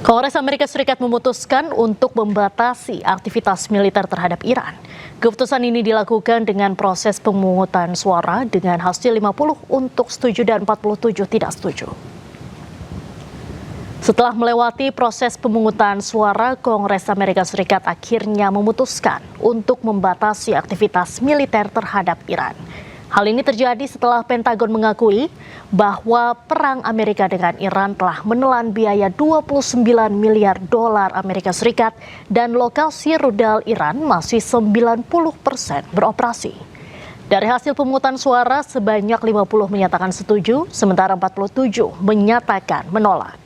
Kongres Amerika Serikat memutuskan untuk membatasi aktivitas militer terhadap Iran. Keputusan ini dilakukan dengan proses pemungutan suara dengan hasil 50 untuk setuju dan 47 tidak setuju. Setelah melewati proses pemungutan suara, Kongres Amerika Serikat akhirnya memutuskan untuk membatasi aktivitas militer terhadap Iran. Hal ini terjadi setelah Pentagon mengakui bahwa perang Amerika dengan Iran telah menelan biaya 29 miliar dolar Amerika Serikat dan lokasi rudal Iran masih 90% beroperasi. Dari hasil pemungutan suara, sebanyak 50 menyatakan setuju, sementara 47 menyatakan menolak.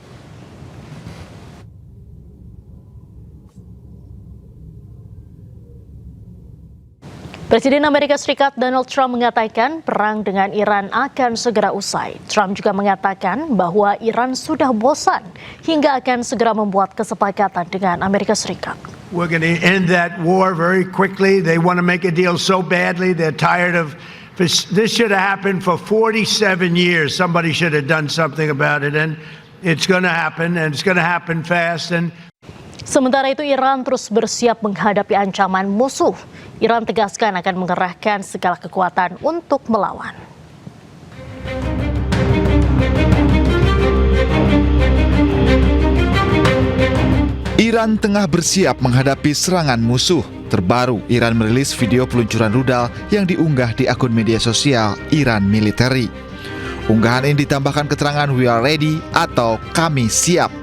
Presiden Amerika Serikat Donald Trump mengatakan perang dengan Iran akan segera usai. Trump juga mengatakan bahwa Iran sudah bosan hingga akan segera membuat kesepakatan dengan Amerika Serikat. We're going to end that war very quickly. They want to make a deal so badly. They're tired of this. Should have happened for 47 years. Somebody should have done something about it, and it's going to happen, and it's going to happen fast. Sementara itu, Iran terus bersiap menghadapi ancaman musuh. Iran tegaskan akan mengerahkan segala kekuatan untuk melawan. Iran tengah bersiap menghadapi serangan musuh. Terbaru, Iran merilis video peluncuran rudal yang diunggah di akun media sosial Iran Military. Unggahan ini ditambahkan keterangan "We are ready" atau "Kami siap".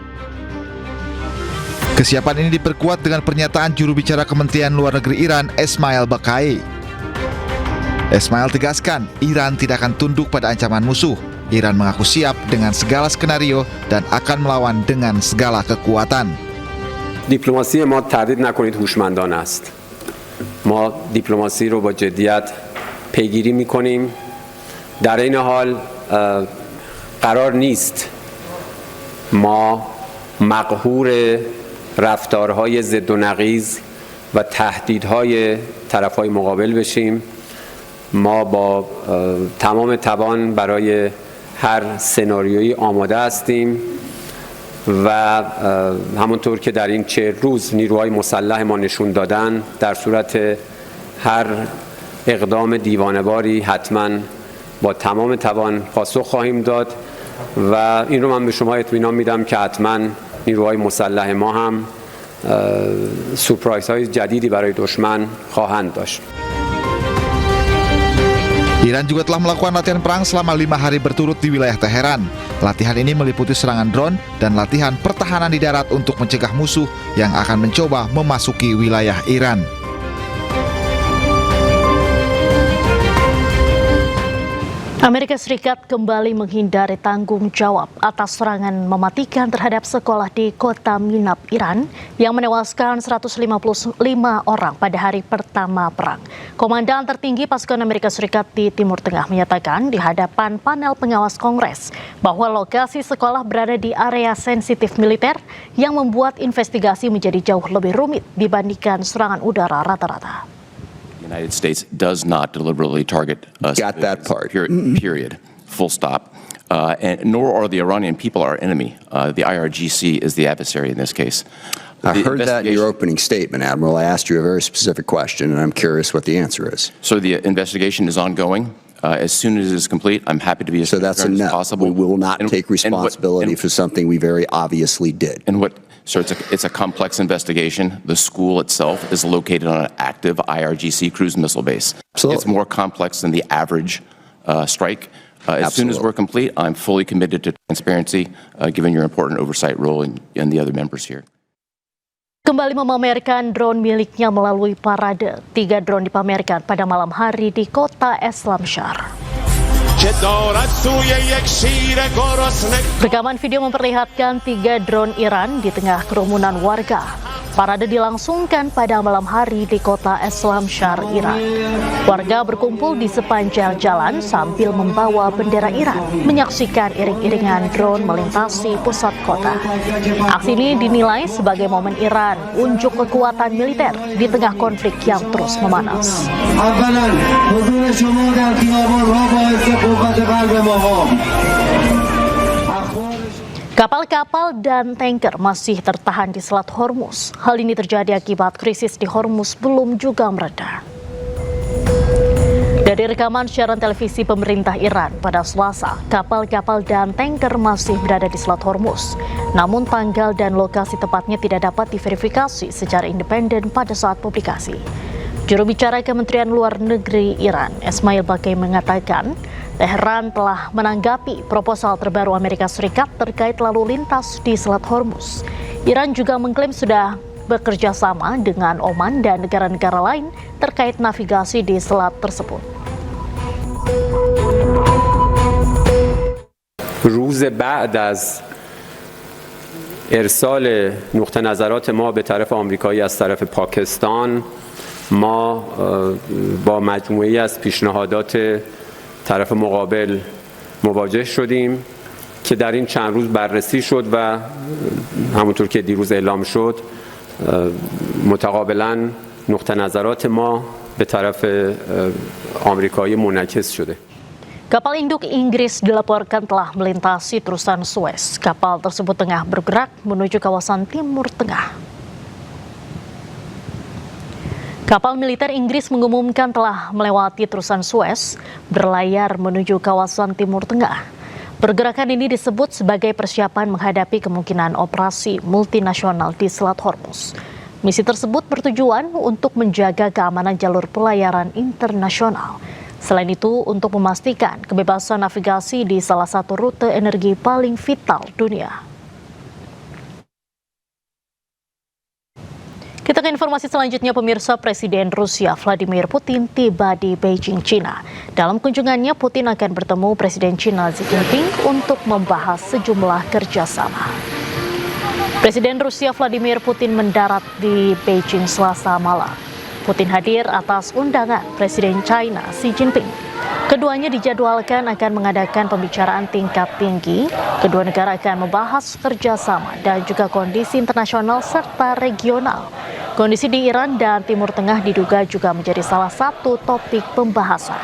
Kesiapan ini diperkuat dengan pernyataan juru bicara Kementerian Luar Negeri Iran, Esmail Baqai. Esmail tegaskan, Iran tidak akan tunduk pada ancaman musuh. Iran mengaku siap dengan segala skenario dan akan melawan dengan segala kekuatan. دیپلماسی ما تردید نکنید هوشمندانه است. ما دیپلماسی رو با جدیت پیگیری می‌کنیم. در این حال قرار نیست ما مقهور رفتارهای ضد و نقیض و تهدیدهای طرفهای مقابل بشیم. ما با تمام توان برای هر سناریویی آماده هستیم و همونطور که در این 40 روز نیروهای مسلح ما نشون دادن، در صورت هر اقدام دیوانه‌باری حتما با تمام توان پاسخ خواهیم داد و این رو من به شما اطمینان میدم که حتما نیروهای مسلح ما هم سورپرایزهای جدیدی برای دشمن خواهند داشت. Iran juga telah melakukan latihan perang selama 5 hari berturut di wilayah Teheran. Latihan ini meliputi serangan drone dan latihan pertahanan di darat untuk mencegah musuh yang akan mencoba memasuki wilayah Iran. Amerika Serikat kembali menghindari tanggung jawab atas serangan mematikan terhadap sekolah di kota Minab, Iran yang menewaskan 155 orang pada hari pertama perang. Komandan tertinggi pasukan Amerika Serikat di Timur Tengah menyatakan di hadapan panel pengawas Kongres bahwa lokasi sekolah berada di area sensitif militer yang membuat investigasi menjadi jauh lebih rumit dibandingkan serangan udara rata-rata. United States does not deliberately target us. Got that part. Period. Full stop. And nor are the Iranian people our enemy. The IRGC is the adversary in this case. I heard that in your opening statement, Admiral. I asked you a very specific question, and I'm curious what the answer is. So the investigation is ongoing. As soon as it is complete, I'm happy to be as transparent as possible. We will not take responsibility for something we very obviously did. So it's a complex investigation. The school itself is located on an active IRGC cruise missile base. Absolutely. It's more complex than the average strike. As soon as we're complete, I'm fully committed to transparency, given your important oversight role and the other members here. Kembali memamerkan drone miliknya melalui parade. 3 drone dipamerkan pada malam hari di kota Islamshar. Rekaman video memperlihatkan 3 drone Iran di tengah kerumunan warga. Parade dilangsungkan pada malam hari di kota Islamshar, Iran. Warga berkumpul di sepanjang jalan sambil membawa bendera Iran, menyaksikan iring-iringan drone melintasi pusat kota. Aksi ini dinilai sebagai momen Iran unjuk kekuatan militer di tengah konflik yang terus memanas. Kapal-kapal dan tanker masih tertahan di Selat Hormuz. Hal ini terjadi akibat krisis di Hormuz belum juga mereda. Dari rekaman siaran televisi pemerintah Iran pada Selasa, kapal-kapal dan tanker masih berada di Selat Hormuz. Namun tanggal dan lokasi tepatnya tidak dapat diverifikasi secara independen pada saat publikasi. Juru bicara Kementerian Luar Negeri Iran, Esmail Bakai mengatakan, Teheran telah menanggapi proposal terbaru Amerika Serikat terkait lalu lintas di Selat Hormuz. Iran juga mengklaim sudah bekerja sama dengan Oman dan negara-negara lain terkait navigasi di selat tersebut. روز بعد از ارسال نقطه نظرات ما به طرف آمریکایی از طرف پاکستان ما با مجموعه‌ای از پیشنهادات طرف مقابل مواجه شدیم که در این چند روز بررسی شد و همونطور که دیروز اعلام شد متقابلا نقطه نظرات ما به طرف آمریکایی منعکس شده. Kapal induk Inggris dilaporkan telah melintasi terusan Suez. Kapal tersebut tengah bergerak menuju kawasan Timur Tengah. Kapal militer Inggris mengumumkan telah melewati terusan Suez, berlayar menuju kawasan Timur Tengah. Pergerakan ini disebut sebagai persiapan menghadapi kemungkinan operasi multinasional di Selat Hormuz. Misi tersebut bertujuan untuk menjaga keamanan jalur pelayaran internasional. Selain itu, untuk memastikan kebebasan navigasi di salah satu rute energi paling vital dunia. Kita ke informasi selanjutnya, pemirsa. Presiden Rusia Vladimir Putin tiba di Beijing, China. Dalam kunjungannya, Putin akan bertemu Presiden China Xi Jinping untuk membahas sejumlah kerjasama. Presiden Rusia Vladimir Putin mendarat di Beijing Selasa malam. Putin hadir atas undangan Presiden China Xi Jinping. Keduanya dijadwalkan akan mengadakan pembicaraan tingkat tinggi. Kedua negara akan membahas kerjasama dan juga kondisi internasional serta regional. Kondisi di Iran dan Timur Tengah diduga juga menjadi salah satu topik pembahasan.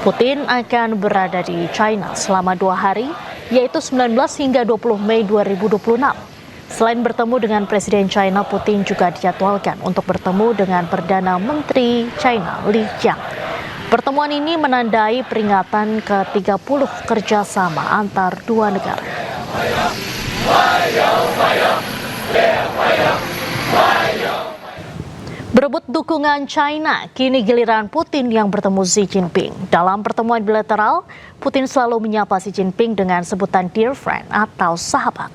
Putin akan berada di China selama 2 hari, yaitu 19 hingga 20 Mei 2026. Selain bertemu dengan Presiden China, Putin juga dijadwalkan untuk bertemu dengan Perdana Menteri China Li Qiang. Pertemuan ini menandai peringatan ke-30 kerjasama antar dua negara. Berebut dukungan China, kini giliran Putin yang bertemu Xi Jinping. Dalam pertemuan bilateral, Putin selalu menyapa Xi Jinping dengan sebutan dear friend atau sahabat.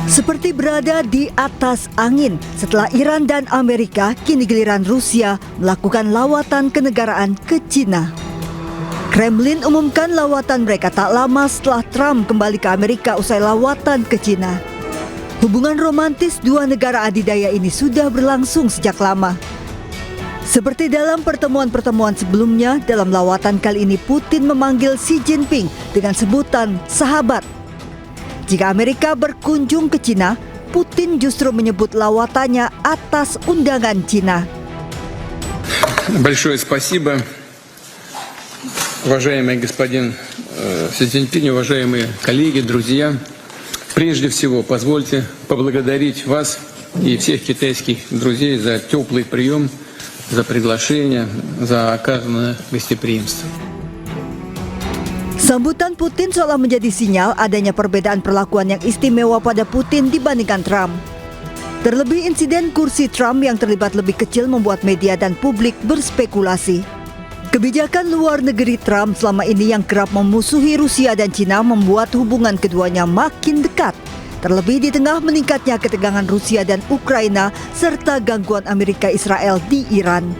Seperti berada di atas angin, setelah Iran dan Amerika, kini giliran Rusia melakukan lawatan kenegaraan ke China. Kremlin umumkan lawatan mereka tak lama setelah Trump kembali ke Amerika usai lawatan ke China. Hubungan romantis dua negara adidaya ini sudah berlangsung sejak lama. Seperti dalam pertemuan-pertemuan sebelumnya, dalam lawatan kali ini Putin memanggil Xi Jinping dengan sebutan sahabat. Jika Amerika berkunjung ke China, Putin justru menyebut lawatannya atas undangan China. Большое спасибо, уважаемый господин Си Цзиньпинь, уважаемые коллеги, друзья. Прежде всего, позвольте поблагодарить вас и всех китайских друзей за теплый прием, за приглашение, за оказанное гостеприимство. Sambutan Putin seolah menjadi sinyal adanya perbedaan perlakuan yang istimewa pada Putin dibandingkan Trump. Terlebih insiden kursi Trump yang terlibat lebih kecil membuat media dan publik berspekulasi. Kebijakan luar negeri Trump selama ini yang kerap memusuhi Rusia dan China membuat hubungan keduanya makin dekat. Terlebih di tengah meningkatnya ketegangan Rusia dan Ukraina serta gangguan Amerika Israel di Iran.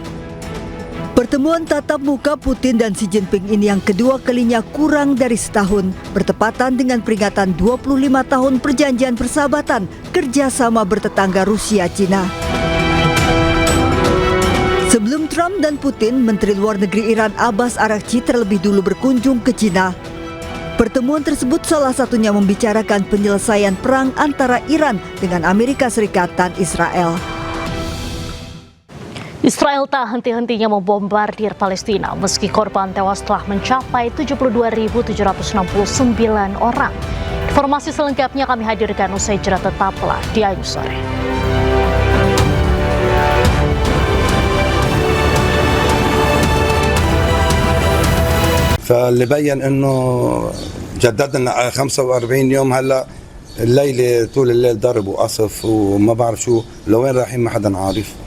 Pertemuan tatap muka Putin dan Xi Jinping ini yang kedua kalinya kurang dari setahun, bertepatan dengan peringatan 25 tahun perjanjian persahabatan kerjasama bertetangga Rusia-China. Sebelum Trump dan Putin, Menteri Luar Negeri Iran Abbas Araghchi terlebih dulu berkunjung ke China. Pertemuan tersebut salah satunya membicarakan penyelesaian perang antara Iran dengan Amerika Serikat dan Israel. Israel tak henti-hentinya membombardir Palestina meski korban tewas telah mencapai 72.769 orang. Informasi selengkapnya kami hadirkan usai jeda, tetaplah di Ayu Sore. فاللي بين انه جددنا 45 يوم هلا الليله طول الليل ضرب وقصف وما بعرف شو لوين رايحين ما حدا عارف.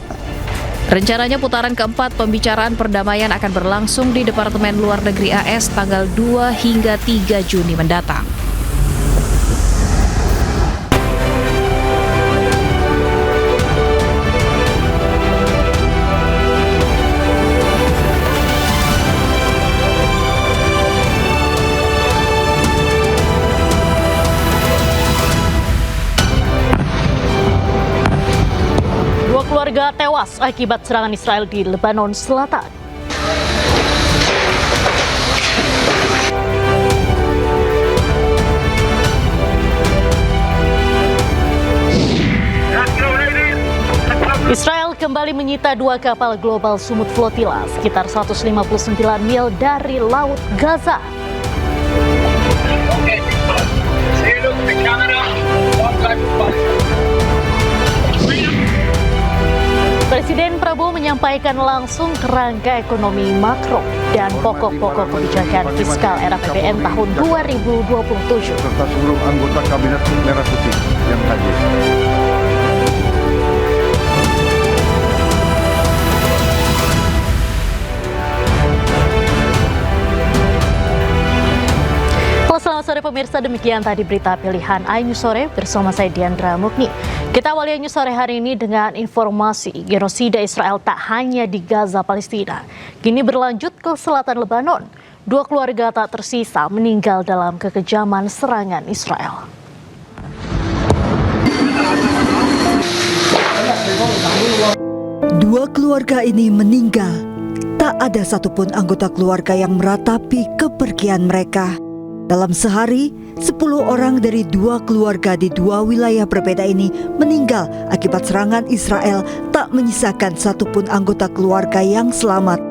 Rencananya putaran keempat pembicaraan perdamaian akan berlangsung di Departemen Luar Negeri AS tanggal 2 hingga 3 Juni mendatang. Keluarga tewas akibat serangan Israel di Lebanon Selatan. Israel kembali menyita 2 kapal Global Sumut Flotilla sekitar 159 mil dari Laut Gaza. Presiden Prabowo menyampaikan langsung kerangka ekonomi makro dan pokok-pokok kebijakan fiskal era APBN tahun 2027. Serta seluruh anggota Kabinet Merah Putih yang hadir. Selamat sore pemirsa, demikian tadi berita pilihan Ayu Sore bersama saya Diandra Mukni. Kita awali Ayu Sore hari ini dengan informasi genosida Israel tak hanya di Gaza, Palestina. Kini berlanjut ke selatan Lebanon. 2 keluarga tak tersisa meninggal dalam kekejaman serangan Israel. Dua keluarga ini meninggal. Tak ada satupun anggota keluarga yang meratapi kepergian mereka. Dalam sehari, 10 orang dari 2 keluarga di 2 wilayah berbeda ini meninggal akibat serangan Israel, tak menyisakan satupun anggota keluarga yang selamat.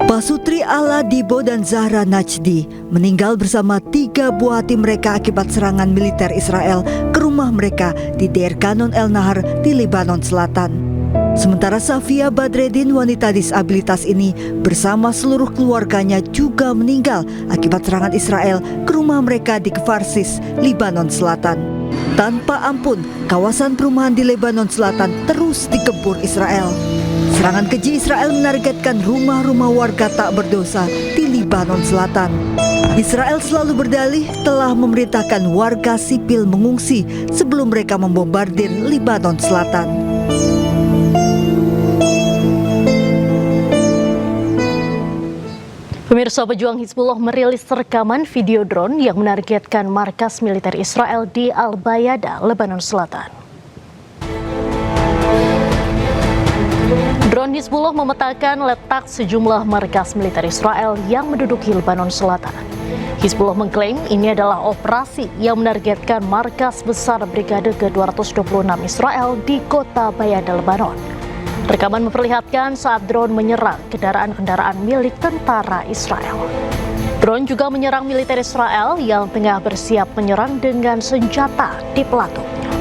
Pasutri Ala Dibo dan Zahra Najdi meninggal bersama 3 buah hati mereka akibat serangan militer Israel ke rumah mereka di Deir Kanon El Nahar di Lebanon Selatan. Sementara Safia Badreddin, wanita disabilitas ini bersama seluruh keluarganya juga meninggal akibat serangan Israel ke rumah mereka di Kfar Sis, Lebanon Selatan. Tanpa ampun, kawasan perumahan di Lebanon Selatan terus dikepung Israel. Serangan keji Israel menargetkan rumah-rumah warga tak berdosa di Lebanon Selatan. Israel selalu berdalih telah memerintahkan warga sipil mengungsi sebelum mereka membombardir Lebanon Selatan. Pemirsa, pejuang Hizbullah merilis rekaman video drone yang menargetkan markas militer Israel di Al-Bayada, Lebanon Selatan. Drone Hizbullah memetakan letak sejumlah markas militer Israel yang menduduki Lebanon Selatan. Hizbullah mengklaim ini adalah operasi yang menargetkan markas besar Brigade ke-226 Israel di kota Bayada, Lebanon. Rekaman memperlihatkan saat drone menyerang kendaraan-kendaraan milik tentara Israel. Drone juga menyerang militer Israel yang tengah bersiap menyerang dengan senjata di pelatungnya.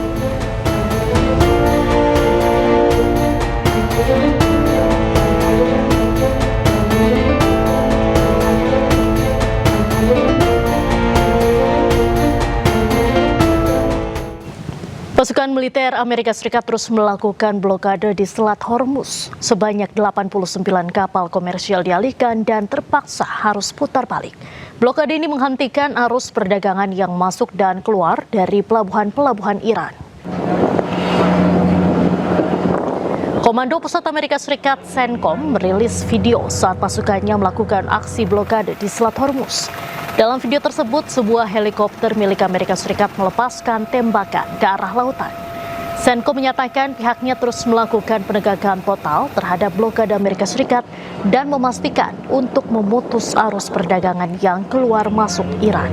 Pasukan militer Amerika Serikat terus melakukan blokade di Selat Hormuz. Sebanyak 89 kapal komersial dialihkan dan terpaksa harus putar balik. Blokade ini menghentikan arus perdagangan yang masuk dan keluar dari pelabuhan-pelabuhan Iran. Komando Pusat Amerika Serikat CENTCOM merilis video saat pasukannya melakukan aksi blokade di Selat Hormuz. Dalam video tersebut, sebuah helikopter milik Amerika Serikat melepaskan tembakan ke arah lautan. CENTCOM menyatakan pihaknya terus melakukan penegakan total terhadap blokade Amerika Serikat dan memastikan untuk memutus arus perdagangan yang keluar masuk Iran.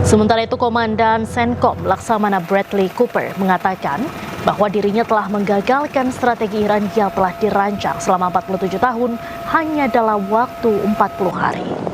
Sementara itu, Komandan CENTCOM Laksamana Bradley Cooper mengatakan bahwa dirinya telah menggagalkan strategi Iran yang telah dirancang selama 47 tahun hanya dalam waktu 40 hari.